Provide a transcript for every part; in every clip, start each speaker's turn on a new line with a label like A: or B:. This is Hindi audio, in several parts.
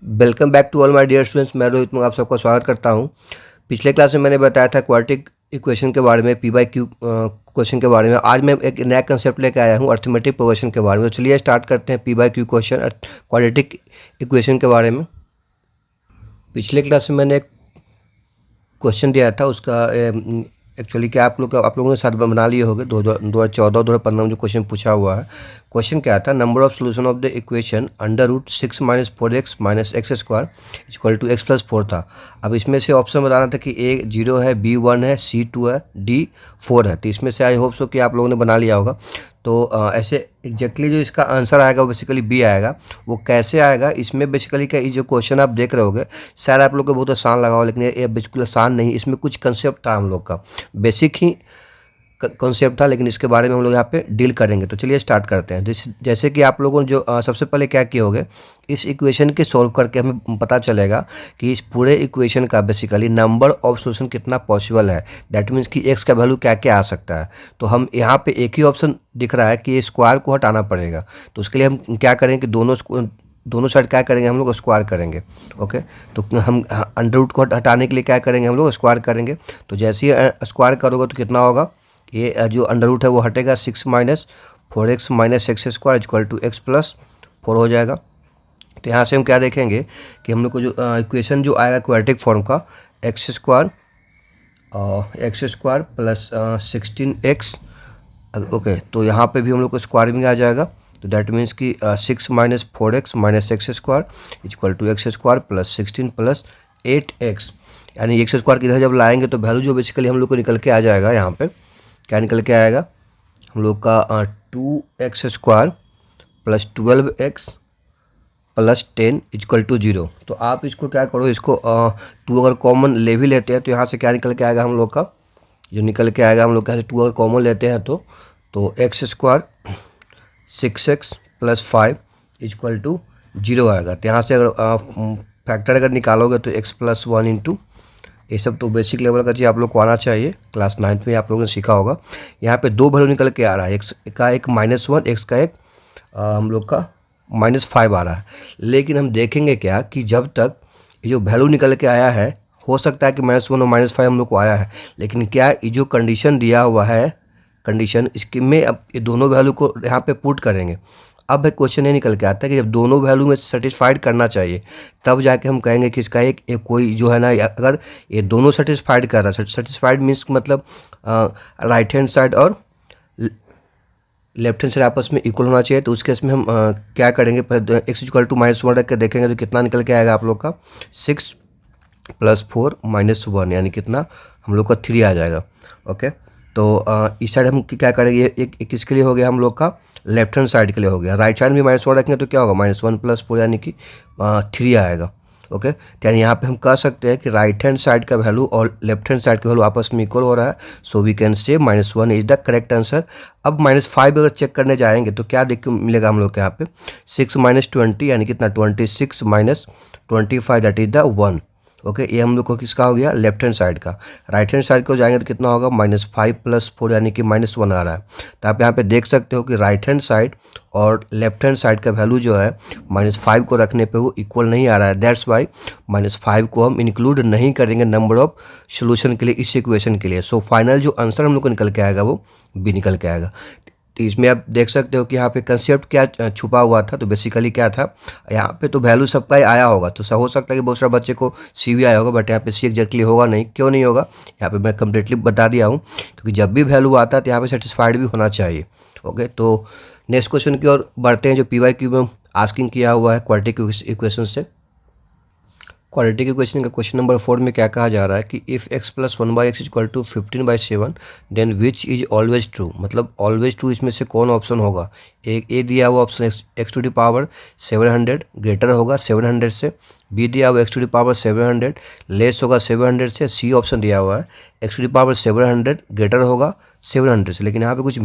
A: Welcome back to all my dear students. मैं रोहित आप सबका स्वागत करता हूं। पिछले क्लास में मैंने बताया था क्वाड्रेटिक इक्वेशन के बारे में, पी बाई क्यू क्वेश्चन के बारे में। आज मैं एक नया कंसेप्ट लेकर आया हूं अर्थमेटिक प्रोग्रेशन के बारे में। तो चलिए स्टार्ट करते हैं P by Q question quadratic equation के बारे में। पिछले क्लास में मैंने एक क्वेश्चन दिया था, उसका एक्चुअली क्या आप लोगों ने साथ बना लिए होंगे। 2014-2015 में जो क्वेश्चन पूछा हुआ है, क्वेश्चन क्या था, number of solution of the equation under root 6 minus 4x minus X square equal to x plus 4 था। अब इसमें से ऑप्शन बताना था कि A 0 है, B 1 है, C 2 है, D 4 है। तो इसमें से आई होप सो कि आप लोगों ने बना लिया होगा। तो ऐसे एग्जैक्टली जो इसका आंसर आएगा वो बेसिकली बी आएगा। वो कैसे आएगा, इसमें बेसिकली क्या, ये जो क्वेश्चन आप देख रहे होगे शायद आप लोग को बहुत आसान लगा हो, लेकिन ये बिल्कुल आसान नहीं। इसमें कुछ कंसेप्ट था हम लोग का, बेसिक ही कॉन्सेप्ट था, लेकिन इसके बारे में हम लोग यहाँ पे डील करेंगे। तो चलिए स्टार्ट करते हैं। जैसे कि आप लोगों ने जो सबसे पहले क्या किए होगे, इस इक्वेशन के सॉल्व करके हमें पता चलेगा कि इस पूरे इक्वेशन का बेसिकली नंबर ऑफ सोल्यूशन कितना पॉसिबल है। दैट मीन्स कि एक्स का वैल्यू क्या क्या आ सकता है। तो हम यहाँ पे एक ही ऑप्शन दिख रहा है कि ये स्क्वायर को हटाना पड़ेगा। तो उसके लिए हम क्या करेंगे कि दोनों साइड क्या करेंगे, हम लोग स्क्वायर करेंगे। ओके, तो हम अंडर रूट को हटाने के लिए क्या करेंगे, हम लोग स्क्वायर करेंगे। तो जैसे ही स्क्वायर करोगे तो कितना होगा, ये जो अंडर रूट है वो हटेगा, 6 minus 4x minus X square equal to x plus 4 हो जाएगा। तो यहाँ से हम क्या देखेंगे कि हम लोग को जो इक्वेशन जो आएगा क्वाड्रेटिक फॉर्म का, x square plus 16x। Okay, तो यहाँ पे भी हम लोग को स्क्वायरिंग आ जाएगा। तो दैट मीन्स कि 6 minus 4x minus X square equal to X square plus 16 plus 8x। यानी एक्स स्क्वायर की इधर जब लाएंगे तो वैल्यू जो बेसिकली हम लोग को निकल के आ जाएगा, यहाँ पे क्या निकल के आएगा हम लोग का 2x square plus 12x plus 10 equal to 0। तो आप इसको क्या करो, इसको 2 अगर कॉमन ले भी लेते हैं तो यहाँ से क्या निकल के आएगा हम लोग का, जो निकल के आएगा हम लोग यहाँ से 2 अगर कॉमन लेते हैं तो X square 6x plus 5 equal to 0 आएगा। तो यहाँ से अगर फैक्टर अगर निकालोगे तो x प्लस 1 इंटू, ये सब तो बेसिक लेवल का चीज़ आप लोग को आना चाहिए, क्लास 9th में आप लोगों ने सीखा होगा। यहाँ पे दो वैल्यू निकल के आ रहा है, एक्स का एक -1, एक्स का एक हम लोग का -5 आ रहा है। लेकिन हम देखेंगे क्या कि जब तक ये जो वैल्यू निकल के आया है, हो सकता है कि -1 और -5 हम लोग को आया है, लेकिन क्या ये जो कंडीशन दिया हुआ है, कंडीशन इसके में अब ये दोनों वैल्यू को यहाँ पे पुट करेंगे। अब एक क्वेश्चन ये निकल के आता है कि जब दोनों वैल्यू में सेटिस्फाइड करना चाहिए, तब जाके हम कहेंगे कि इसका एक कोई जो है ना, अगर ये दोनों सेटिस्फाइड कर रहा है, सेटिस्फाइड मीन्स मतलब राइट हैंड साइड और लेफ्ट हैंड साइड आपस में इक्वल होना चाहिए। तो उस केस में हम क्या करेंगे, एक्स इक्वल टू -1 रख के देखेंगे तो कितना निकल के आएगा आप लोग का, 6 प्लस 4 माइनस 1, यानी कितना हम लोग का 3 आ जाएगा। ओके, तो इस साइड हम क्या करेंगे, एक किसके लिए हो गया हम लोग का, लेफ्ट हैंड साइड के लिए हो गया। राइट साइड में -1 रखेंगे तो क्या होगा, -1 प्लस 4 यानी कि 3 आएगा। ओके, तो यानी यहाँ पे हम कह सकते हैं कि राइट हैंड साइड का वैल्यू और लेफ्ट हैंड साइड का वैल्यू आपस में इक्वल हो रहा है। सो वी कैन से -1 इज द करेक्ट आंसर। अब -5 अगर चेक करने जाएंगे तो क्या देख के मिलेगा हम लोग के यहाँ पे, 6 माइनस 20 यानी कितना, 26 minus 25 that is the 1। Okay, ये हम लोग को किसका हो गया, लेफ्ट हैंड साइड का। राइट हैंड साइड को जाएंगे तो कितना होगा, -5 प्लस 4 यानी कि -1 आ रहा है। तो आप यहाँ पे देख सकते हो कि राइट हैंड साइड और लेफ्ट हैंड साइड का वैल्यू जो है -5 को रखने पे वो इक्वल नहीं आ रहा है। दैट्स वाई -5 को हम इंक्लूड नहीं करेंगे नंबर ऑफ सोल्यूशन के लिए, इस इक्वेशन के लिए। सो फाइनल जो आंसर हम लोग को निकल के आएगा वो बी निकल के आएगा। तो इसमें आप देख सकते हो कि यहाँ पे कंसेप्ट क्या छुपा हुआ था। तो बेसिकली क्या था, यहाँ पे तो वैल्यू सबका ही आया होगा, तो हो सकता है कि बहुत सारे बच्चे को सी भी आया होगा, बट यहाँ पे सी एग्जैक्टली होगा नहीं। क्यों नहीं होगा, यहाँ पे मैं कम्प्लीटली बता दिया हूँ, क्योंकि जब भी वैल्यू आता है तो यहाँ पे सेटिस्फाइड भी होना चाहिए। ओके, तो नेक्स्ट क्वेश्चन की ओर बढ़ते हैं, जो पी वाई क्यू में आस्किंग किया हुआ है क्वाड्रेटिक इक्वेशन से। क्वाड्रेटिक इक्वेशन का क्वेश्चन नंबर 4 में क्या कहा जा रहा है कि if x plus 1/x equal to 15/7 then which is always true. मतलब ऑलवेज ट्रू इसमें से कौन ऑप्शन होगा। एक ए दिया हुआ option x to the power 700 greater होगा 700 से, बी दिया हुआ x to the power 700 less होगा 700 से, सी ऑप्शन दिया हुआ है x to the power 700 greater होगा 700 से। लेकिन यहाँ पे कुछ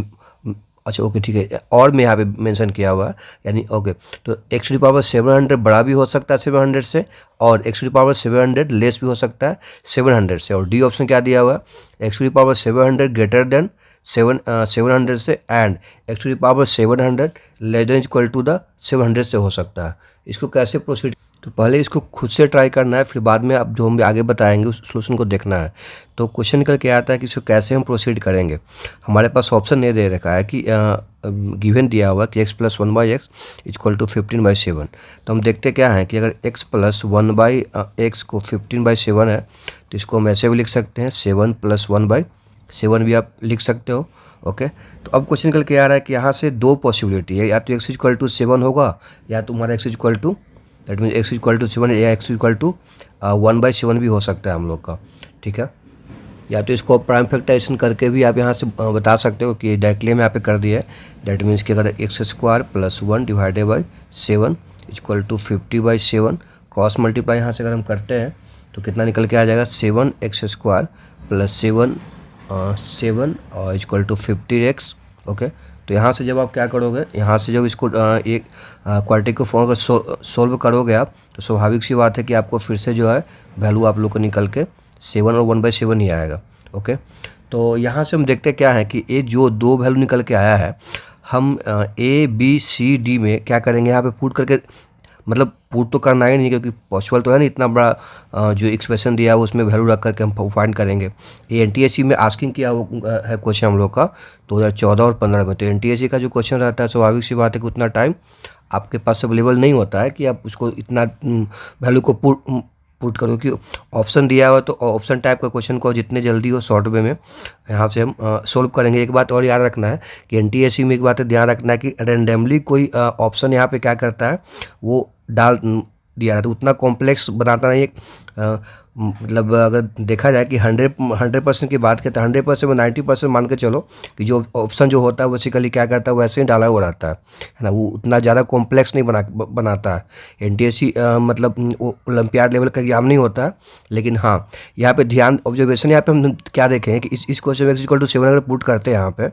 A: अच्छा ओके ठीक है, और में यहाँ पे मेंशन किया हुआ है, यानी ओके, तो x टू द पावर 700 बड़ा भी हो सकता है 700 से, और x to the power 700 less भी हो सकता है 700 से। और डी ऑप्शन क्या दिया हुआ है, x to the power 700 greater than 700 से, and x to the power 700 less than equal to the 700 से हो सकता है। इसको कैसे प्रोसीड तो पहले इसको खुद से ट्राई करना है, फिर बाद में अब जो हम आगे बताएंगे उस सॉल्यूशन को देखना है। तो क्वेश्चन निकल के आता है कि इसको कैसे हम प्रोसीड करेंगे। हमारे पास ऑप्शन नहीं दे रखा है कि गिवन दिया हुआ कि x + 1/x = 15/7। तो हम देखते क्या है कि अगर x + 1/x को 15/7 है तो इसको हम ऐसे भी लिख सकते हैं, 7 + 1/7 भी आप लिख सकते हो। ओके, तो अब क्वेश्चन निकल के आ रहा है कि यहाँ से दो पॉसिबिलिटी है, या तो x = 7 होगा, या तुम्हारा x = दैट मीन x = 7 या x = 1/7 भी हो सकता है हम लोग का। ठीक है, या तो इसको प्राइम फैक्टराइजेशन करके भी आप यहाँ से बता सकते हो कि डायरेक्टली हम यहाँ पे कर दिया है। दैट मीन्स कि अगर x² + 1 / 7 = 50/7 क्रॉस मल्टीप्लाई यहाँ से अगर हम करते हैं तो कितना निकल के आ जाएगा, 7x² + 7 = 50x। ओके, तो यहाँ से जब आप क्या करोगे, यहाँ से जब इसको एक क्वाड्रेटिक को फॉर्म कर सोल्व करोगे आप, तो स्वाभाविक सी बात है कि आपको फिर से जो है वैल्यू आप लोग को निकल के 7 और 1/7 ही आएगा। ओके, तो यहाँ से हम देखते क्या है कि ये जो दो वैल्यू निकल के आया है, हम A B C D में क्या करेंगे, यहाँ पे पुट करके, मतलब पुट तो करना ही नहीं क्योंकि पॉसिबल तो है नहीं, इतना बड़ा जो एक्सप्रेशन दिया है उसमें वैल्यू रख करके हम फाइंड करेंगे। ये NTSC में आस्किंग किया वो है क्वेश्चन हम लोग का 2014 और 15 में। तो NTSC का जो क्वेश्चन रहता है स्वाभाविक सी बात है कि उतना टाइम आपके पास अवेलेबल नहीं होता है कि आप उसको इतना वैल्यू को पुट करो, कि ऑप्शन दिया हुआ तो ऑप्शन टाइप का क्वेश्चन को जितने जल्दी हो शॉर्ट वे में यहाँ से हम सोल्व करेंगे। एक बात और याद रखना है कि NTSC में एक बात ध्यान रखना है कि रेंडमली कोई ऑप्शन यहाँ पे क्या करता है, वो डाल दिया है तो उतना कॉम्प्लेक्स बनाता नहीं है। मतलब अगर देखा जाए कि 100% की बात करते हैं, 100% में 90% मान के चलो कि जो ऑप्शन जो होता है बेसिकली क्या करता है, वैसे ही डाला हुआ रहता है ना, वो उतना ज़्यादा कॉम्प्लेक्स नहीं बनाता है। NTSC मतलब ओलंपियाड लेवल का एग्जाम नहीं होता है, लेकिन हाँ यहाँ पे ध्यान ऑब्जर्वेशन यहाँ पे हम क्या देखें कि इस क्वेश्चन में x = 7 अगर पुट करते हैं यहाँ पे,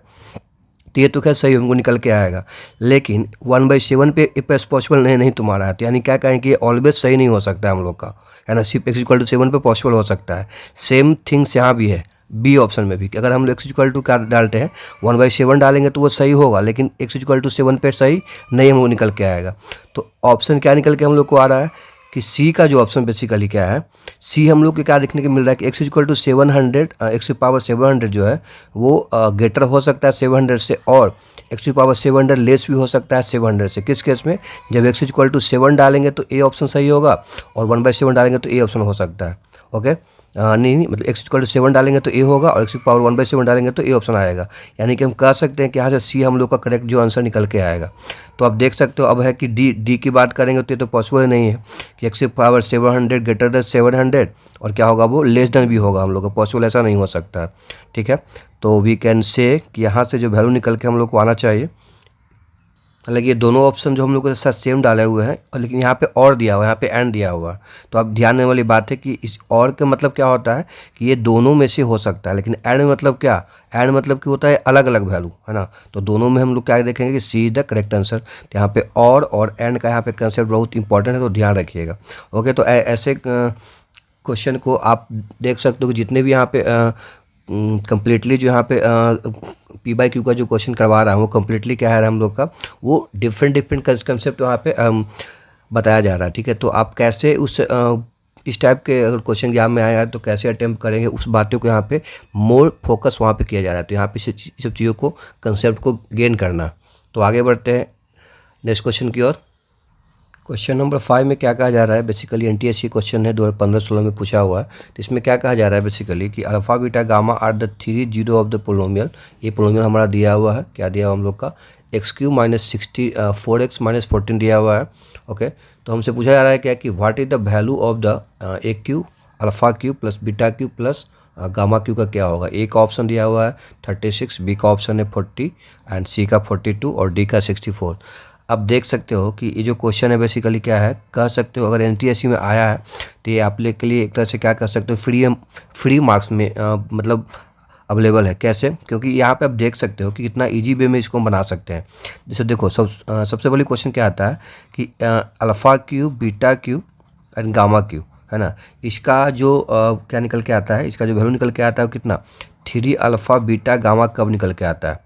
A: तो ये तो खैर सही हमको निकल के आएगा, लेकिन 1/7 पे पॉसिबल नहीं तुम्हारा है। तो यानी क्या कहें कि ऑलवेज सही नहीं हो सकता है हम लोग का, है ना, सिर्फ x = 7 पे पॉसिबल हो सकता है। सेम थिंग्स यहाँ भी है बी ऑप्शन में भी, कि अगर हम लोग x = क्या डालते हैं 1/7 डालेंगे तो वो सही होगा, लेकिन x = 7 पे सही नहीं हमको निकल के आएगा। तो ऑप्शन क्या निकल के हम लोग को आ रहा है कि सी का जो ऑप्शन बेसिकली क्या है, सी हम लोग को क्या देखने को मिल रहा है कि x = 700 x⁻700 जो है वो ग्रेटर हो सकता है 700 से, और x⁻700 लेस भी हो सकता है 700 से। किस केस में, जब x = 7 डालेंगे तो ए ऑप्शन सही होगा, और 1/7 डालेंगे तो ए ऑप्शन हो सकता है। ओके, नहीं मतलब x = 7 डालेंगे तो ए होगा, और x⁻1/7 डालेंगे तो ए ऑप्शन आएगा। यानी कि हम कह सकते हैं कि यहाँ से सी हम लोग का करेक्ट जो आंसर निकल के आएगा। तो आप देख सकते हो अब है कि डी की बात करेंगे तो ये तो पॉसिबल नहीं है कि x⁻700 ग्रेटर देन 700, और क्या होगा वो लेस देन भी होगा हम लोग का, पॉसिबल ऐसा नहीं हो सकता है। ठीक है, तो वी कैन से कि यहाँ से जो वैल्यू निकल के हम लोग को आना चाहिए, हालांकि ये दोनों ऑप्शन जो हम लोग के साथ सेम डाले हुए हैं, और लेकिन यहाँ पे और दिया हुआ है, यहाँ पे एंड दिया हुआ है। तो अब ध्यान देने वाली बात है कि इस और का मतलब क्या होता है कि ये दोनों में से हो सकता है, लेकिन एंड मतलब क्या, एंड मतलब कि होता है अलग अलग वैल्यू, है ना। तो दोनों में हम लोग क्या देखेंगे कि सी इज द करेक्ट आंसर। तो यहाँ पे और एंड का यहाँ पे कंसेप्ट बहुत इंपॉर्टेंट है, तो ध्यान रखिएगा। ओके, तो ऐसे क्वेश्चन को आप देख सकते हो कि जितने भी यहाँ पे कम्प्लीटली जो यहाँ पे P/Q का जो क्वेश्चन करवा रहा है वो कम्प्लीटली क्या है हम लोग का, वो डिफरेंट कंसेप्ट वहाँ पे बताया जा रहा है। ठीक है, तो आप कैसे इस टाइप के अगर क्वेश्चन एग्जाम में आया है तो कैसे अटेम्प्ट करेंगे, उस बातों को यहाँ पे मोर फोकस वहाँ पे किया जा रहा है। तो यहाँ पे सब चीज़ों को कंसेप्ट को गेन करना। तो आगे बढ़ते हैं नेक्स्ट क्वेश्चन की ओर। क्वेश्चन नंबर 5 में क्या कहा जा रहा है, बेसिकली NTSC क्वेश्चन है 2015-16 में पूछा हुआ है। तो इसमें क्या कहा जा रहा है बेसिकली कि alpha beta gamma are the 3 zero of the polynomial. ये पोलोमियल हमारा दिया हुआ है, क्या दिया हुआ हम लोग का, x³ - 4x - 14 दिया हुआ है। ओके, तो हमसे पूछा जा रहा है क्या कि what is the value of the a³ alpha Q plus beta Q plus gamma Q का क्या होगा। ए का ऑप्शन दिया हुआ है 36, बी का ऑप्शन है 40 एंड सी का 42 और डी का 64। अब देख सकते हो कि ये जो क्वेश्चन है बेसिकली क्या है, कह सकते हो अगर NTSC में आया है तो ये आप लोग के लिए एक तरह से क्या कर सकते हो, फ्री मार्क्स में मतलब अवेलेबल है। कैसे, क्योंकि यहाँ पे आप देख सकते हो कि कितना इजी वे में इसको बना सकते हैं। जैसे देखो सबसे पहले क्वेश्चन क्या आता है कि alpha Q beta Q and gamma Q, है ना। इसका जो क्या निकल के आता है, इसका जो वैल्यू निकल के आता है वो कितना 3 अल्फ़ा बीटा गामा कब निकल के आता है।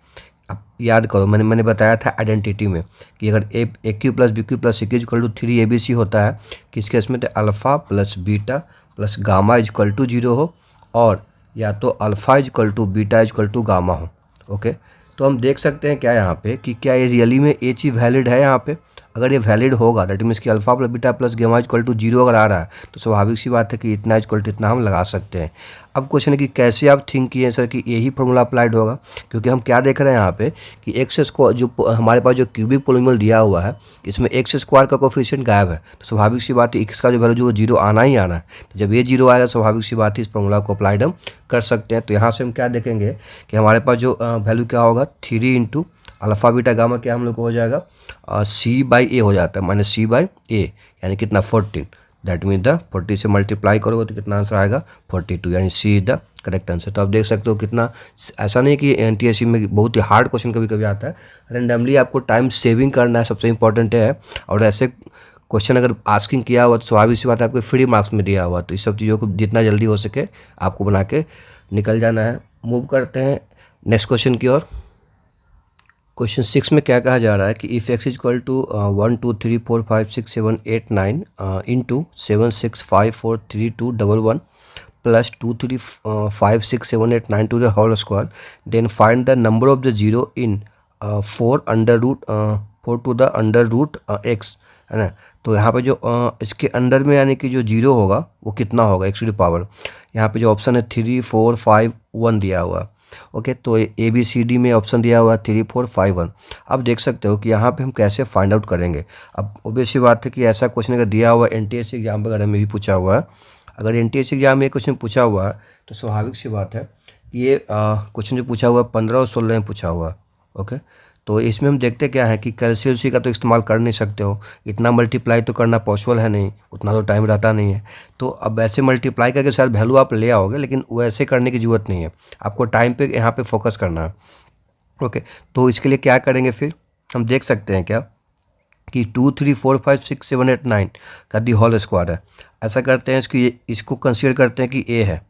A: आप याद करो, मैंने बताया था आइडेंटिटी में कि अगर a q plus b q plus c q equal to 3 ABC होता है, किस केस में, तो alpha plus beta plus gamma equal to 0 हो, और या तो alpha equal to beta equal to gamma हो। ओके, तो हम देख सकते हैं क्या यहाँ पे कि क्या ये रियली में ये चीज़ वैलिड है यहाँ पे। अगर ये वैलिड होगा दैट मीन्स कि alpha plus beta plus gamma equal to 0 अगर आ रहा है तो स्वाभाविक सी बात है कि इतना इक्वल टू इतना हम लगा सकते हैं। अब क्वेश्चन है कि कैसे आप थिंक किए सर कि यही फॉर्मूला अप्लाइड होगा, क्योंकि हम क्या देख रहे हैं यहाँ पे कि एक्स स्क्वायर जो हमारे पास जो क्यूबिक पोलिनोमियल दिया हुआ है इसमें एक्स स्क्वायर का कोफिशिएंट गायब है, तो स्वाभाविक सी बात है एक्स का जो वैल्यू जो 0 आना ही आना है। तो जब ये 0 आएगा स्वाभाविक सी बात है इस फॉर्मूला को अप्लाइड हम कर सकते हैं। तो यहाँ से हम क्या देखेंगे कि हमारे पास जो वैल्यू क्या होगा 3 इंटू अल्फ़ा बीटा गामा क्या हम लोग को हो जाएगा C/A हो जाता है, माइनस C/A यानी कितना 14। दैट मीन द 40 से मल्टीप्लाई करोगे तो कितना आंसर आएगा 42, यानी सी इज द करेक्ट आंसर। तो आप देख सकते हो कितना, ऐसा नहीं कि NTSC में बहुत ही हार्ड क्वेश्चन कभी कभी आता है, रैंडमली आपको टाइम सेविंग करना है सबसे इंपॉर्टेंट है। और ऐसे क्वेश्चन अगर आस्किंग किया हुआ तो स्वाभाविक सी बात है आपको फ्री मार्क्स में दिया हुआ, तो इस सब चीज़ों को जितना जल्दी हो सके आपको बना के निकल जाना है। मूव करते हैं नेक्स्ट क्वेश्चन की ओर। क्वेश्चन 6 में क्या कहा जा रहा है कि if X equal to 1 2 3 4 5 6 7 8 9 into 7 6 5 4 3 2 1 1 plus 2 3 5 6 7 8 9 to the whole square, then find the number of the zero in 4 to the under root X, है ना। तो यहाँ पे जो इसके अंडर में यानी कि जो जीरो होगा वो कितना होगा एक्स टू द पावर, यहाँ पे जो ऑप्शन है 3 4 5 1 दिया हुआ। ओके, तो ABCD में ऑप्शन दिया हुआ है 3 4 5 1। अब देख सकते हो कि यहाँ पे हम कैसे फाइंड आउट करेंगे। अब ऑब्वियस बात है कि ऐसा क्वेश्चन अगर दिया हुआ है NTSC एग्जाम वगैरह में भी पूछा हुआ है, अगर NTSC एग्जाम में क्वेश्चन पूछा हुआ है तो स्वाभाविक सी बात है ये क्वेश्चन जो पूछा हुआ है 15 और 16 में पूछा हुआ है। ओके, तो इसमें हम देखते क्या है कि कैलसीसी का तो इस्तेमाल कर नहीं सकते हो, इतना मल्टीप्लाई तो करना पॉसिबल है नहीं, उतना तो टाइम रहता नहीं है। तो अब ऐसे मल्टीप्लाई करके शायद वैल्यू आप ले आओगे, लेकिन वैसे करने की ज़रूरत नहीं है, आपको टाइम पे यहाँ पे फोकस करना है। ओके, तो इसके लिए क्या करेंगे फिर हम देख सकते हैं क्या कि 2 3 4 5 6 7 8 9 का दी होल स्क्वायर है। ऐसा करते हैं इसको कंसीडर करते हैं कि A है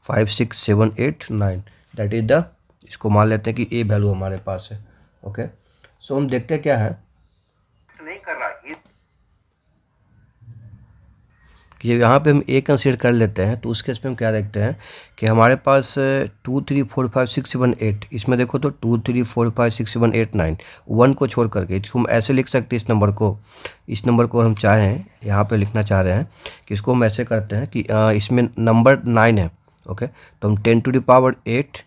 A: 5 6 7 8 9, दैट इज द, इसको मान लेते हैं कि A वैल्यू हमारे पास है। ओके, सो हम देखते क्या है नहीं कर रहा कि यहाँ पे हम A कंसीडर कर लेते हैं, तो उस केस में हम क्या देखते हैं कि हमारे पास 2 3 4 5 6 7 8, इसमें देखो तो 2 3 4 5 6 7 8 9 1 को छोड़ करके इसको हम ऐसे लिख सकते हैं। इस नंबर को हम चाहें यहाँ पे लिखना चाह रहे हैं कि इसको हम ऐसे करते हैं कि इसमें नंबर 9 है। ओके, तो हम 10 to the power 8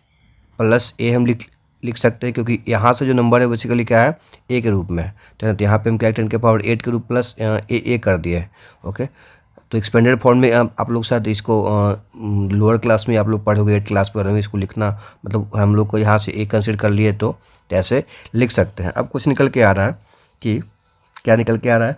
A: plus A हम लिख सकते हैं, क्योंकि यहाँ से जो नंबर है बेसिकली क्या है A के रूप में है, तो यहाँ पे हम क्या 10 के पावर 8 के रूप प्लस A कर दिए है। ओके, तो एक्सपेंडेड फॉर्म में आप लोग शायद इसको लोअर क्लास में आप लोग पढ़ोगे 8 क्लास वगैरह में, इसको लिखना मतलब हम लोग को यहाँ से A कंसिडर कर लिए तो ऐसे लिख सकते हैं। अब कुछ निकल के आ रहा है कि क्या निकल के आ रहा है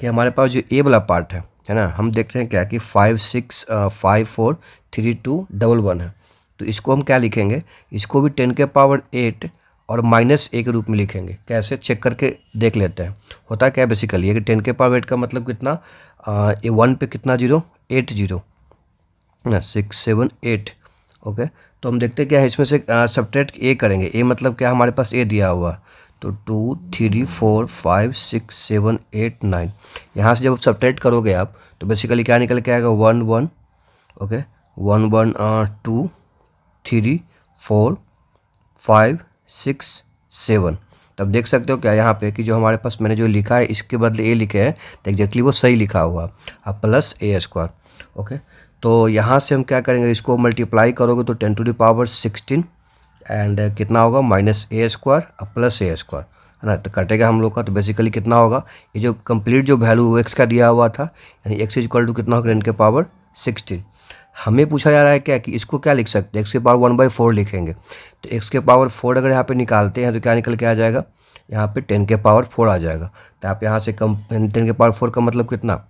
A: कि हमारे पास जो A वाला पार्ट है ना, हम देख रहे हैं क्या कि 5 6 5 4 3 2 1 1 है। तो इसको हम क्या लिखेंगे, इसको भी 10 के पावर 8 और माइनस A के रूप में लिखेंगे। कैसे चेक करके देख लेते हैं। होता क्या है बेसिकली है कि 10 के पावर 8 का मतलब कितना, ये 1 पे कितना जीरो 8 जीरो ना 6 7 8। ओके, तो हम देखते क्या है इसमें से सब्ट्रैक्ट A करेंगे। A मतलब क्या हमारे पास A दिया हुआ, तो 2 3 4 5 6 7 8 9, यहाँ से जब सब्ट्रैक्ट करोगे आप तो बेसिकली क्या निकल के आएगा 1 1। ओके, 1 1 2 3 4 5 6 7। तब देख सकते हो क्या यहाँ पे कि जो हमारे पास मैंने जो लिखा है इसके बदले A लिखे है तो एग्जैक्टली वो सही लिखा हुआ, अब प्लस A स्क्वायर। ओके, तो यहाँ से हम क्या करेंगे, इसको मल्टीप्लाई करोगे तो 10 टू द पावर 16 एंड कितना होगा माइनस A स्क्वायर अब प्लस A स्क्वायर, है ना। तो कटेगा हम लोग का, तो बेसिकली कितना होगा, ये जो कंप्लीट जो वैल्यू एक्स का दिया हुआ था यानी x इक्वल टू कितना होगा 10 के पावर 16। हमें पूछा जा रहा है क्या कि इसको क्या लिख सकते हैं, x के पावर 1/4 लिखेंगे। तो x के पावर 4 अगर यहाँ पे निकालते हैं तो क्या निकल के आ जाएगा, यहाँ पे 10 के पावर 4 आ जाएगा। तो आप यहाँ से 10 के पावर 4 का मतलब कितना,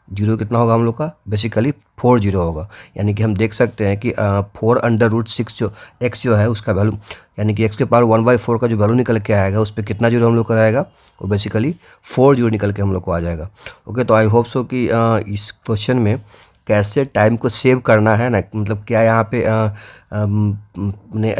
A: जीरो कितना होगा हम लोग का, बेसिकली 4 जीरो होगा। यानी कि हम देख सकते हैं कि 4 अंडर रूट 6 जो x जो है उसका वैल्यू, यानी कि x के पावर 1/4 का जो वैल्यू निकल के आएगा उस पर कितना जीरो हम लोग का आएगा, वो बेसिकली 4 जीरो निकल के हम लोग को आ जाएगा। ओके, तो आई होप सो कि इस क्वेश्चन में कैसे टाइम को सेव करना है ना, मतलब क्या यहाँ पे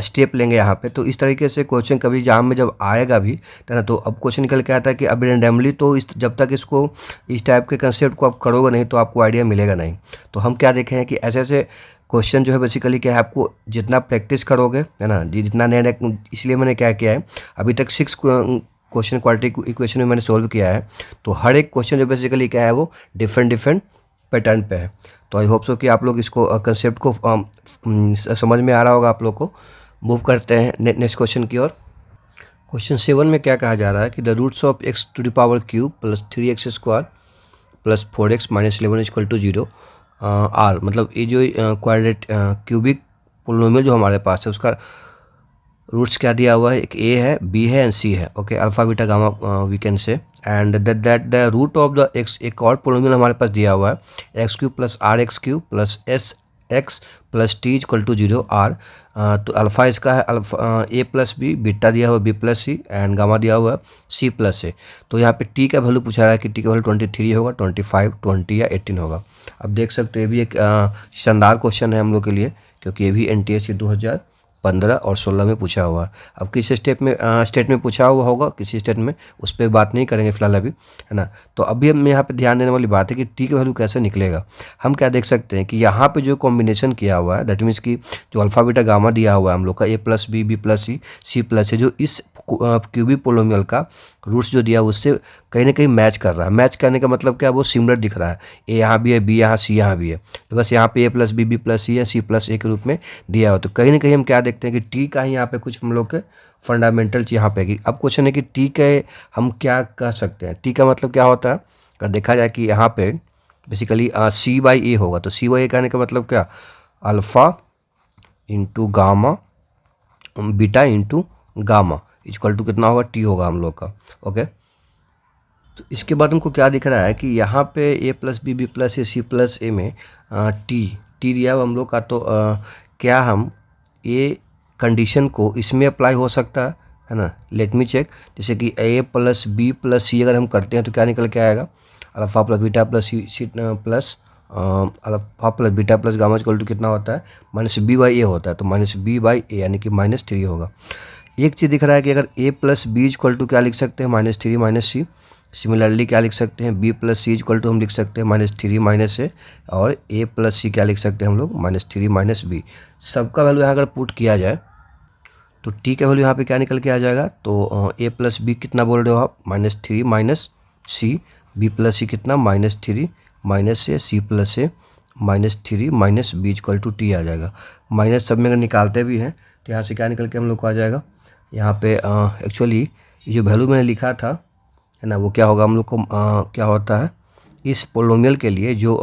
A: स्टेप लेंगे यहाँ पे। तो इस तरीके से क्वेश्चन कभी एग्जाम में जब आएगा भी है ना, तो अब क्वेश्चन निकल के आता है कि अब रेंडमली तो इस जब तक इसको इस टाइप के कंसेप्ट को आप करोगे नहीं तो आपको आइडिया मिलेगा नहीं। तो हम क्या देखें हैं कि ऐसे ऐसे क्वेश्चन जो है बेसिकली क्या है, आपको जितना प्रैक्टिस करोगे है ना, जितना नया नया, इसलिए मैंने क्या किया है अभी तक 6 क्वेश्चन क्वाड्रेटिक इक्वेशन में मैंने सोल्व किया है। तो हर एक क्वेश्चन जो बेसिकली क्या है वो डिफरेंट पैटर्न पे है। तो आई होप सो कि आप लोग इसको कंसेप्ट को समझ में आ रहा होगा आप लोग को। मूव करते हैं नेक्स्ट क्वेश्चन की ओर। क्वेश्चन 7 में क्या कहा जा रहा है कि the roots of X to the power cube plus 3x square plus 4x minus 11 equal to 0 are, मतलब ये जो क्वाड्रेट क्यूबिक पोलिनोमियल जो हमारे पास है उसका रूट्स क्या दिया हुआ है, एक ए है, बी है एंड सी है। Okay, alpha beta gamma we can say, and that the root of the X, एक और पोलिनोमियल हमारे पास दिया हुआ है X cube plus R X cube plus S X plus T equal to 0 are. तो अल्फा इसका है alpha A plus B, beta दिया हुआ B plus C and gamma दिया हुआ है सी प्लस ए। तो यहाँ पे टी का वैल्यू पूछा रहा है कि टी का वैल्यू 23 होगा, 25, 20 या 18 होगा। अब देख सकते हो ये भी एक शानदार क्वेश्चन है हम लोग के लिए, क्योंकि ये भी एनटीएससी 2015 और 16 में पूछा हुआ है। अब किस स्टेट में पूछा हुआ होगा, किसी स्टेट में, उस पर बात नहीं करेंगे फिलहाल अभी, है ना। तो अभी हम यहाँ पे ध्यान देने वाली बात है कि टी का वैल्यू कैसे निकलेगा। हम क्या देख सकते हैं कि यहाँ पे जो कॉम्बिनेशन किया हुआ है, दैट मीन्स कि जो अल्फा बीटा गामा दिया हुआ है हम लोग का, ए प्लस बी, बी प्लस सी, सी प्लस है, जो इस क्यूबिक पोलिनोमियल का रूट्स जो दिया उससे कहीं ना कहीं मैच कर रहा है। मैच करने का मतलब क्या, वो सिमिलर दिख रहा है, ए यहाँ भी है, बी यहाँ, सी यहाँ भी है, तो बस यहाँ पे ए प्लस बी, बी प्लस सी है, सी प्लस ए के रूप में दिया हुआ। तो कहीं ना कहीं हम क्या देखते हैं कि टी का ही यहाँ पे कुछ हम लोग के फंडामेंटल चीज़ यहाँ पे है। अब क्वेश्चन है कि टी के हम क्या कह सकते हैं, टी का मतलब क्या होता है। अगर देखा जाए कि यहाँ पे बेसिकली सी बाई ए होगा, तो सी बाई ए कहने का मतलब क्या, alpha into gamma beta into gamma equal to कितना होगा, टी होगा हम लोग का। ओके, तो इसके बाद हमको क्या दिख रहा है कि यहाँ पे ए प्लस बी, बी प्लस ए, सी प्लस ए में टी दिया हुआ हम लोग का। तो क्या हम ये कंडीशन को इसमें अप्लाई हो सकता है ना। लेट मी चेक, जैसे कि A plus B plus C अगर हम करते हैं तो क्या निकल के आएगा, alpha plus beta plus C plus alpha plus beta plus gamma equal to कितना होता है, माइनस बी बाई ए होता है। तो माइनस बी बाई ए यानी कि -3 होगा। एक चीज़ दिख रहा है कि अगर ए प्लस बी इक्वल टू क्या लिख सकते हैं, -3 माइनस सी। सिमिलरली क्या लिख सकते हैं, B plus C equal to हम लिख सकते हैं -3 माइनस ए, और ए प्लस सी क्या लिख सकते हैं हम लोग, -3 माइनस बी। सबका वैल्यू यहाँ अगर पुट किया जाए तो टी का वैल्यू यहाँ पे क्या निकल के आ जाएगा। तो ए प्लस बी कितना बोल रहे हो आप, -3 minus c, b plus c कितना -3 minus a, c plus A -3 minus b equal to t आ जाएगा। माइनस सब में अगर निकालते भी हैं तो यहाँ से क्या निकल के हम लोग को आ जाएगा, यहाँ पे एक्चुअली ये जो वैल्यू मैंने लिखा था है ना, वो क्या होगा हम लोग को क्या होता है इस पोलिनोमियल के लिए जो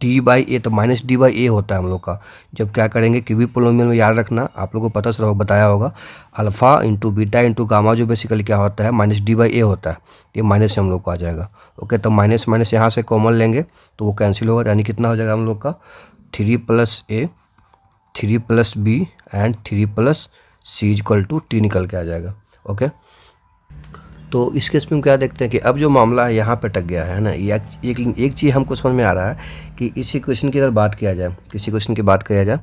A: टी बाई ए, तो माइनस डी बाई ए होता है हम लोग का। जब क्या करेंगे क्यूबिक पोलिनोमियल में, याद रखना आप लोगों को पता चला बताया होगा, alpha into beta into gamma जो बेसिकली क्या होता है माइनस डी बाई ए होता है, ये माइनस से हम लोग को आ जाएगा। ओके, तो माइनस माइनस यहाँ से कॉमन लेंगे तो वो कैंसिल होगा, यानी कितना हो जाएगा हम लोग का 3 plus A, 3 plus B and 3 plus C equal to T निकल के आ जाएगा। ओके, तो इस केस में हम क्या देखते हैं कि अब जो मामला है यहाँ पे अटक गया है ना। एक चीज़ हमको समझ में आ रहा है कि इस इक्वेशन की अगर बात किया जाए, किसी क्वेश्चन की बात किया जाए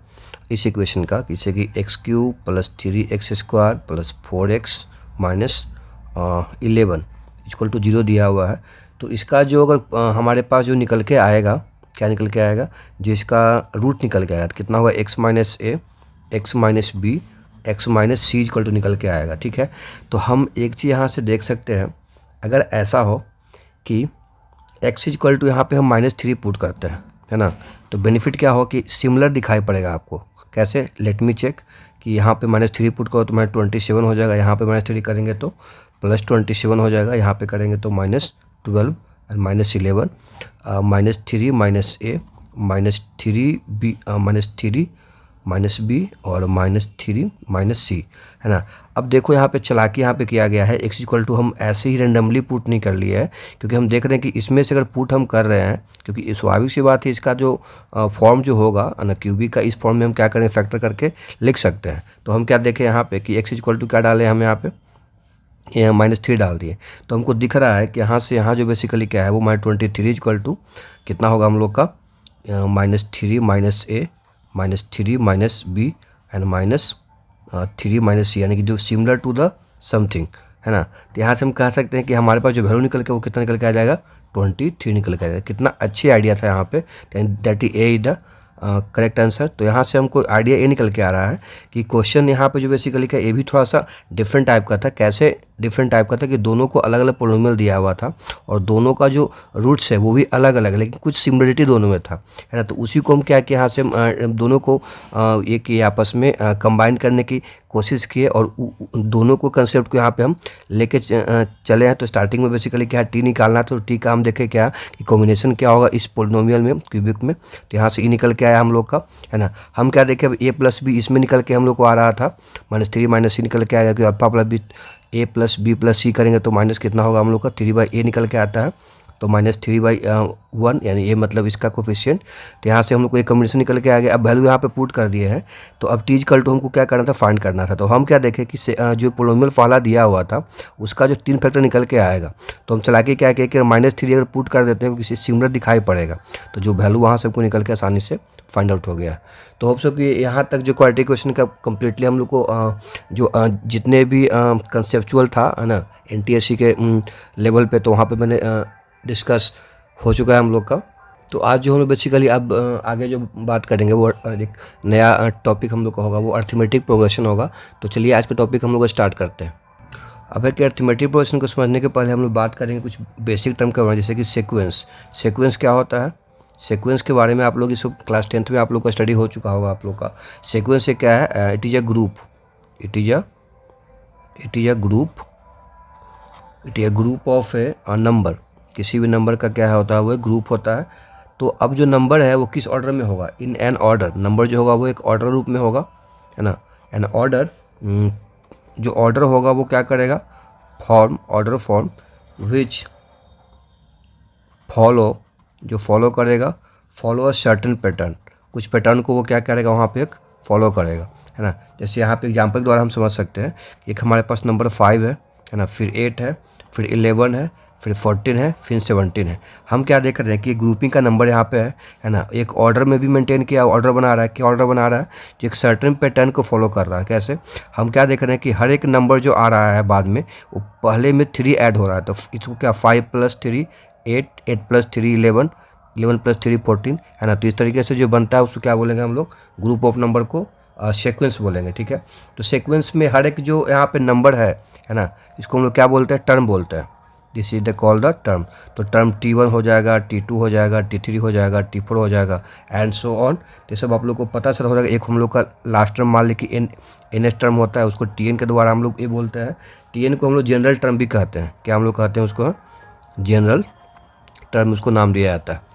A: इस इक्वेशन का, जैसे कि X cube plus 3x square plus 4x minus 11 equal to 0 दिया हुआ है। तो इसका जो अगर हमारे पास जो निकल के आएगा, क्या निकल के आएगा, जो इसका रूट निकल के आएगा कितना होगा, x minus A, X minus B, X minus C equal to निकल के आएगा। ठीक है, तो हम एक चीज़ यहाँ से देख सकते हैं, अगर ऐसा हो कि x इक्वल टू यहाँ पे हम -3 पुट करते हैं है ना, तो बेनिफिट क्या हो कि सिमिलर दिखाई पड़ेगा आपको। कैसे, लेट मी चेक, कि यहाँ पे -3 पुट करो तो -27 हो जाएगा, यहाँ पे -3 करेंगे तो +27 हो जाएगा, यहाँ पे करेंगे तो -12 और -11, -3 माइनस ए -3 बी -3 माइनस बी और -3 माइनस सी, है ना। अब देखो यहाँ पे चालाकी यहाँ पे किया गया है, x इक्वल टू हम ऐसे ही रेंडमली पुट नहीं कर लिए है, क्योंकि हम देख रहे हैं कि इसमें से अगर पुट हम कर रहे हैं, क्योंकि स्वाभाविक सी बात है इसका जो फॉर्म जो होगा ना क्यूबिक का, इस फॉर्म में हम क्या करें, फैक्टर करके लिख सकते हैं। तो हम क्या देखें यहाँ पे कि x इक्वल टू क्या डालें हम यहाँ पे, -3 डाल दिए, तो हमको दिख रहा है कि यहाँ से यहाँ जो बेसिकली क्या है वो -23 इक्वल टू कितना होगा हम लोग का -3 -a -3 -b एंड -3 -c, यानी कि जो सिमिलर टू द समथिंग है ना। तो यहाँ से हम कह सकते हैं कि हमारे पास जो वैल्यू निकल के वो कितना निकल के आ जाएगा 23 निकल के आ जाएगा। कितना अच्छी आइडिया था यहाँ पे, that is a is the correct answer. तो यहाँ से हमको आइडिया ये निकल के आ रहा है कि क्वेश्चन यहाँ पे जो बेसिकली का ये भी थोड़ा सा डिफरेंट टाइप का था। कैसे डिफरेंट टाइप का था कि दोनों को अलग अलग पोलिनोमियल दिया हुआ था और दोनों का जो रूट्स है वो भी अलग अलग है, लेकिन कुछ सिमिलरिटी दोनों में था, है ना। तो उसी को हम क्या कि यहाँ से दोनों को एक आपस में कंबाइन करने की कोशिश किए और दोनों को कंसेप्ट को यहाँ पे हम लेके चले हैं। तो स्टार्टिंग में बेसिकली क्या टी निकालना था, तो टी का हम देखें क्या कि कॉम्बिनेशन क्या होगा इस पोलिनोमियल में क्यूबिक में। तो यहाँ से ई निकल के आया हम लोग का, है ना। हम क्या देखें अब a + b इसमें निकल के हम लोग को आ रहा था -3 - c निकल के आएगा, कि alpha plus b a + b + c करेंगे तो माइनस कितना होगा हम लोग का 3/a निकल के आता है, तो -3/1 यानी ये मतलब इसका कोफिशिएंट। तो यहाँ से हम लोग को एक कॉम्बिनेशन निकल के आ गया। अब वैल्यू यहाँ पे पुट कर दिए हैं, तो अब टी इक्वल टू हमको क्या करना था, फाइंड करना था। तो हम क्या देखें कि जो पोलिनोमियल पहला दिया हुआ था उसका जो 3 फैक्टर निकल के आएगा, तो हम चला के क्या किया कि -3 अगर पुट कर देते हैं किसी सिमिलर दिखाई पड़ेगा, तो जो वैल्यू वहाँ से हमको निकल के आसानी से फाइंड आउट हो गया। तो होप सो कि यहाँ तक जो क्वाड्रेटिक क्वेश्चन का कम्प्लीटली हम लोग को जो जितने भी कंसेप्चुअल था, है ना, NTSC के लेवल पे, तो वहाँ पे मैंने डिस्कस हो चुका है हम लोग का। तो आज जो हम लोग बेसिकली अब आगे जो बात करेंगे वो एक नया टॉपिक हम लोग का होगा, वो अर्थमेटिक प्रोग्रेशन होगा। तो चलिए आज का टॉपिक हम लोग स्टार्ट करते हैं। अब है कि अर्थमेटिक प्रोग्रेशन को समझने के पहले हम लोग बात करेंगे कुछ बेसिक टर्म के बारे में, जैसे कि सीक्वेंस। सीक्वेंस क्या होता है, सीक्वेंस के बारे में आप लोग इस क्लास 10th में आप लोग का स्टडी हो चुका होगा आप लोग का। सीक्वेंस से क्या है, it is a group, it is a group of A number. किसी भी नंबर का क्या होता है, वो एक ग्रुप होता है। तो अब जो नंबर है वो किस ऑर्डर में होगा, इन एन ऑर्डर। नंबर जो होगा वो एक ऑर्डर रूप में होगा, है ना। एन ऑर्डर, जो ऑर्डर होगा वो क्या करेगा, ऑर्डर फॉर्म विच फॉलो करेगा, फॉलो अ सर्टेन पैटर्न। कुछ पैटर्न को वो क्या करेगा वहाँ पे एक फॉलो करेगा, है ना। जैसे यहाँ पे एग्जांपल द्वारा हम समझ सकते हैं, एक हमारे पास नंबर 5 है ना, फिर 8 है, फिर 11 है, फिर 14 है, फिर 17 है। हम क्या देख रहे हैं कि ग्रुपिंग का नंबर यहाँ पे है ना, एक ऑर्डर में भी मेंटेन किया, ऑर्डर बना रहा है। क्या ऑर्डर बना रहा है, जो एक सर्टेन पैटर्न को फॉलो कर रहा है। कैसे, हम क्या देख रहे हैं कि हर एक नंबर जो आ रहा है बाद में वो पहले में 3 ऐड हो रहा है। तो इसको क्या 5 + 3 8, 8 + 3 11, 11 + 3 14, है ना। तो इस तरीके से जो बनता है उसको क्या बोलेंगे हम लोग, ग्रुप ऑफ नंबर को सीक्वेंस बोलेंगे, ठीक है। तो सीक्वेंस में हर एक जो यहाँ पे नंबर है ना, इसको हम लोग क्या बोलते हैं, टर्म बोलते हैं। This is the call the term. तो टर्म T1 हो जाएगा, T2 हो जाएगा, T3 हो जाएगा, T4 हो जाएगा, एंड सो ऑन। तो सब आप लोग को पता चल हो जाएगा। एक हम लोग का लास्ट टर्म मान ली कि NS टर्म होता है, उसको TN के द्वारा हम लोग ये बोलते हैं। TN को हम लोग जनरल टर्म भी कहते हैं। क्या हम लोग कहते हैं उसको, जनरल टर्म, उसको नाम दिया जाता है।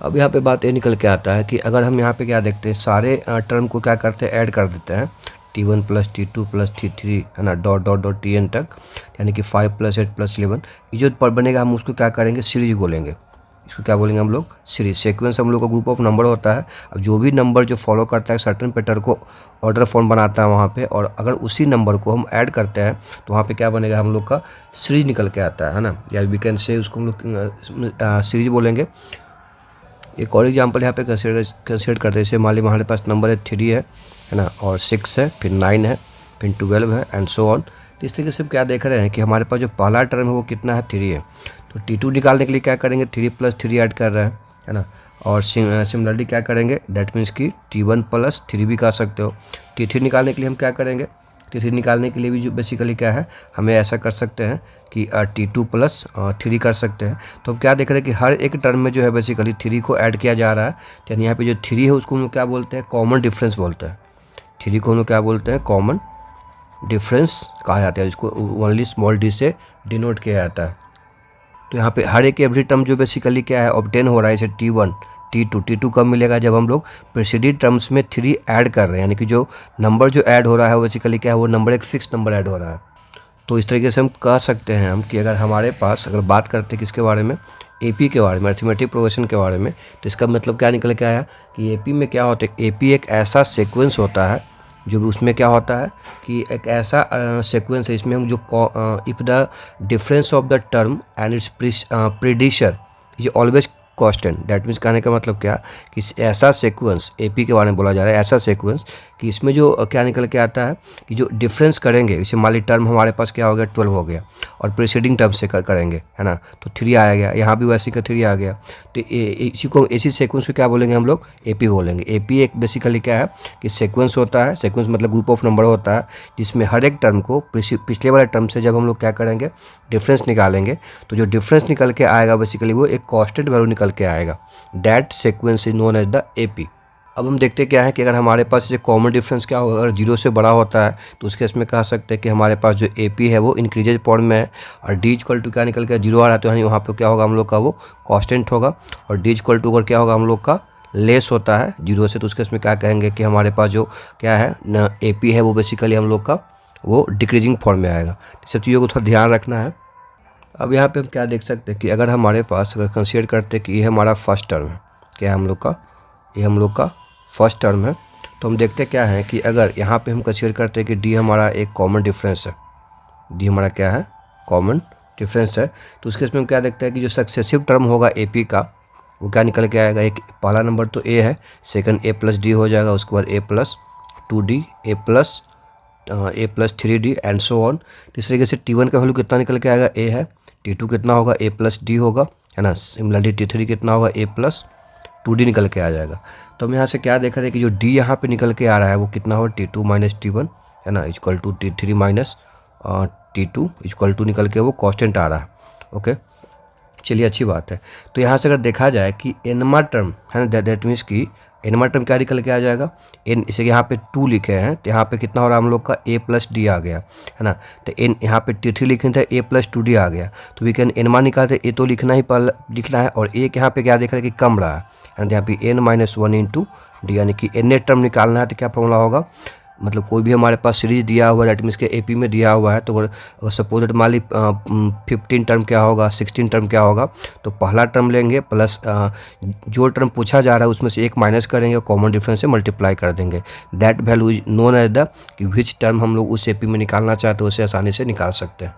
A: अब यहाँ पे बात ये निकल के आता है कि अगर हम यहाँ पे क्या देखते हैं, सारे टर्म को क्या करते हैं, ऐड कर देते हैं, T1 + T2 + T3, है ना, डॉट TN तक, यानी कि 5 + 8 + 11। ये जो पर बनेगा हम उसको क्या करेंगे, सीरीज बोलेंगे। इसको क्या बोलेंगे हम लोग, सीरीज। सीक्वेंस हम लोग का ग्रुप ऑफ नंबर होता है। अब जो भी नंबर जो फॉलो करता है सर्टेन पैटर्न को, ऑर्डर फॉर्म बनाता है वहाँ पे, और अगर उसी नंबर को हम ऐड करते हैं तो वहाँ पे क्या बनेगा हम लोग का, सीरीज निकल के आता है ना, या वी कैन से उसको हम लोग सीरीज बोलेंगे। एक और एग्जांपल यहाँ पे कंसिडर करते हैं। जैसे मान लीजिए हमारे पास नंबर है 3 है ना, और 6 है, फिर 9 है, फिर 12 है, एंड सो ऑन। तो इस तरीके से क्या देख रहे हैं कि हमारे पास जो पहला टर्म है वो कितना है, 3 है। तो T2 निकालने के लिए क्या करेंगे, 3 + 3 ऐड कर रहे हैं, है ना। और सिमिलरली क्या करेंगे, दैट मीन्स कि T1 + 3 भी कर सकते हो। T3 निकालने के लिए हम क्या करेंगे, T3 निकालने के लिए भी जो बेसिकली क्या है, हमें ऐसा कर सकते हैं कि T2 + 3 कर सकते हैं। तो हम क्या देख रहे हैं कि हर एक टर्म में जो है बेसिकली 3 को ऐड किया जा रहा है। यानी यहाँ पे जो 3 है उसको हम लोग क्या बोलते हैं, कॉमन डिफरेंस बोलते हैं। 3 को हम लोग क्या बोलते हैं, कॉमन डिफरेंस कहा जाता है, जिसको ओनली स्मॉल d से डिनोट किया जाता है। तो यहाँ पे हर एक एवरी टर्म जो बेसिकली क्या है ऑब्टेन हो रहा है, जैसे T1 T2 कब मिलेगा, जब हम लोग प्रेसिडेंट टर्म्स में 3 ऐड कर रहे हैं। यानी कि जो नंबर जो ऐड हो रहा है बेसिकली क्या है, वो नंबर एक फिक्स नंबर ऐड हो रहा है। तो इस तरीके से हम कह सकते हैं हम कि अगर हमारे पास, अगर बात करते हैं किसके बारे में, AP के बारे में, अर्थमेटिक प्रोग्रेशन के बारे में, तो इसका मतलब क्या निकल के आया कि AP में क्या होता है, AP एक ऐसा सीक्वेंस होता है जो भी उसमें क्या होता है कि एक ऐसा सीक्वेंस है, इसमें हम जो if the difference of the term and its predecessor is always constant, that means कहने का मतलब क्या कि ऐसा सीक्वेंस एपी के बारे में बोला जा रहा है, ऐसा सीक्वेंस कि इसमें जो क्या निकल के आता है कि जो डिफरेंस करेंगे, इसे मान ली टर्म हमारे पास क्या हो गया 12 हो गया और प्रीसीडिंग टर्म से करेंगे, है ना, तो 3 आ गया, यहाँ भी वैसे का 3 आ गया, तो इसी को इसी सीक्वेंस को क्या बोलेंगे हम लोग, एपी बोलेंगे। एपी एक बेसिकली क्या है कि सीक्वेंस होता है, सीक्वेंस मतलब ग्रुप ऑफ नंबर होता है जिसमें हर एक टर्म को पिछले वाले टर्म से जब हम लोग क्या करेंगे डिफरेंस निकालेंगे, तो जो डिफरेंस निकल के आएगा बेसिकली वो एक कांस्टेंट वैल्यू निकल के आएगा, that sequence is known as the AP. अब हम देखते क्या है कि अगर हमारे पास ये कॉमन डिफरेंस क्या होगा, अगर 0 से बड़ा होता है तो उसके इसमें कह सकते हैं कि हमारे पास जो एपी है वो इंक्रीजेज फॉर्म में है, और डी इक्वल टू क्या निकल के 0 आ रहा है तो यानी वहाँ पे क्या होगा हम लोग का वो कांस्टेंट होगा, और डी इक्वल टू अगर क्या होगा हम लोग का लेस होता है 0 से, तो उसके इसमें क्या कहेंगे कि हमारे पास जो क्या है न एपी है वो बेसिकली हम लोग का वो डिक्रीजिंग फॉर्म में आएगा। सब चीज़ों को थोड़ा ध्यान रखना है। अब यहाँ पे हम क्या देख सकते हैं कि अगर हमारे पास अगर कंसीडर करते हैं कि ये हमारा फर्स्ट टर्म है, क्या है हम लोग का, ये हम लोग का फर्स्ट टर्म है, तो हम देखते क्या है कि अगर यहाँ पे हम कंसीडर करते हैं कि डी हमारा एक कॉमन डिफरेंस है, डी हमारा क्या है कॉमन डिफरेंस है, तो उसके इसमें हम क्या देखते हैं कि जो सक्सेसिव टर्म होगा एपी का वो क्या निकल के आएगा, एक पहला नंबर तो ए है, सेकंड ए प्लस डी हो जाएगा, उसके बाद a plus 2d, a plus 3d and so on. तो इस तरीके से T1 का वैल्यू कितना निकल के आएगा, ए है, T2 कितना होगा ए प्लस डी होगा, है ना, सिमिलरली T3 कितना होगा ए प्लस 2d निकल के आ जाएगा। तो हम यहाँ से क्या देख रहे हैं कि जो d यहाँ पे निकल के आ रहा है वो कितना होगा T2 माइनस T1, है ना, equal to T3 minus T2 equal to निकल के वो कांस्टेंट आ रहा है। ओके, चलिए अच्छी बात है। तो यहाँ से अगर देखा जाए कि एनमा टर्म है ना, दैट मीन्स कि एनमा टर्म क्या निकल के आ जाएगा, एन इसे यहाँ पे 2 लिखे हैं तो यहाँ पे कितना हो रहा है हम लोग का ए प्लस डी आ गया, है ना, तो एन यहाँ पे T3 लिखे थे ए प्लस 2d आ गया, तो वी कैन एनमा निकालते ए तो लिखना ही लिखना है, और एक यहाँ पे क्या देख रहे हैं कि कम रहा है, यहाँ पे n माइनस 1 इंटू डी, यानी कि एन टर्म निकालना है तो क्या फॉर्मूला होगा, मतलब कोई भी हमारे पास सीरीज दिया हुआ है दैट मीन्स के एपी में दिया हुआ है, तो अगर सपोज मान ली 15 टर्म क्या होगा, 16 टर्म क्या होगा, तो पहला टर्म लेंगे प्लस जो टर्म पूछा जा रहा है उसमें से एक माइनस करेंगे और कॉमन डिफरेंस से मल्टीप्लाई कर देंगे, that value is known as the कि विच टर्म हम लोग उस एपी में निकालना चाहते हैं उसे आसानी से निकाल सकते हैं।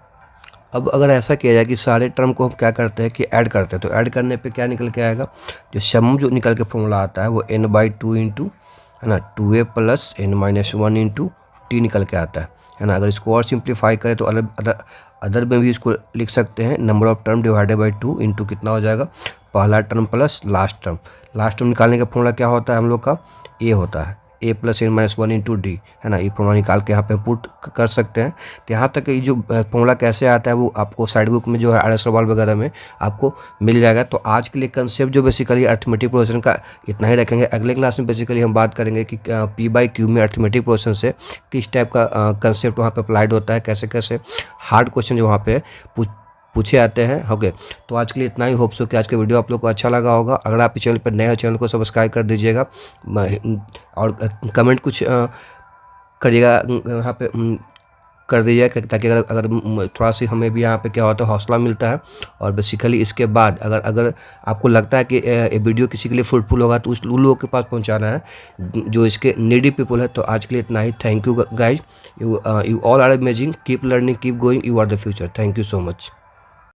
A: अब अगर ऐसा किया जाए कि सारे टर्म को हम क्या करते हैं कि ऐड करते हैं, तो ऐड करने पे क्या निकल के आएगा, जो सम जो निकल के फॉर्मूला आता है वो n/2 इंटू, है ना, 2a plus n minus 1 into T निकल के आता है ना। अगर इसको और सिंप्लीफाई करें तो अदर में भी इसको लिख सकते हैं, number of term divided by 2 into कितना हो जाएगा, पहला term plus last term. Last term निकालने का फॉर्मूला क्या होता है हम लोग का, ए होता है, a plus n minus 1 into d, है ना, ये फॉर्मूला निकाल के यहाँ पे पुट कर सकते हैं। तो यहाँ तक ये जो फॉर्मूला कैसे आता है वो आपको साइड बुक में जो है RS सवाल वगैरह में आपको मिल जाएगा। तो आज के लिए कंसेप्ट जो बेसिकली अर्थमेटिक प्रोग्रेशन का इतना ही रखेंगे। अगले क्लास में बेसिकली हम बात करेंगे कि P/Q में अर्थमेटिक प्रोग्रेशन से किस टाइप का कंसेप्ट वहाँ पर अप्लाइड होता है, कैसे कैसे हार्ड क्वेश्चन जो वहाँ पे पूछे आते हैं। ओके, तो आज के लिए इतना ही। होप सो कि आज का वीडियो आप लोग को अच्छा लगा होगा। अगर आप इस चैनल पर नए हो, चैनल को सब्सक्राइब कर दीजिएगा और कमेंट कुछ करिएगा यहाँ पे कर दीजिएगा, ताकि अगर थोड़ा सी हमें भी यहाँ पे क्या होता है हौसला मिलता है। और बेसिकली इसके बाद अगर आपको लगता है कि ये वीडियो किसी के लिए फ्रूटफुल होगा तो उन लोगों के पास पहुँचाना है जो इसके नीडी पीपल है। तो आज के लिए इतना ही। Thank you guys, you all are amazing, keep learning, keep going, you are the future. Thank you so much.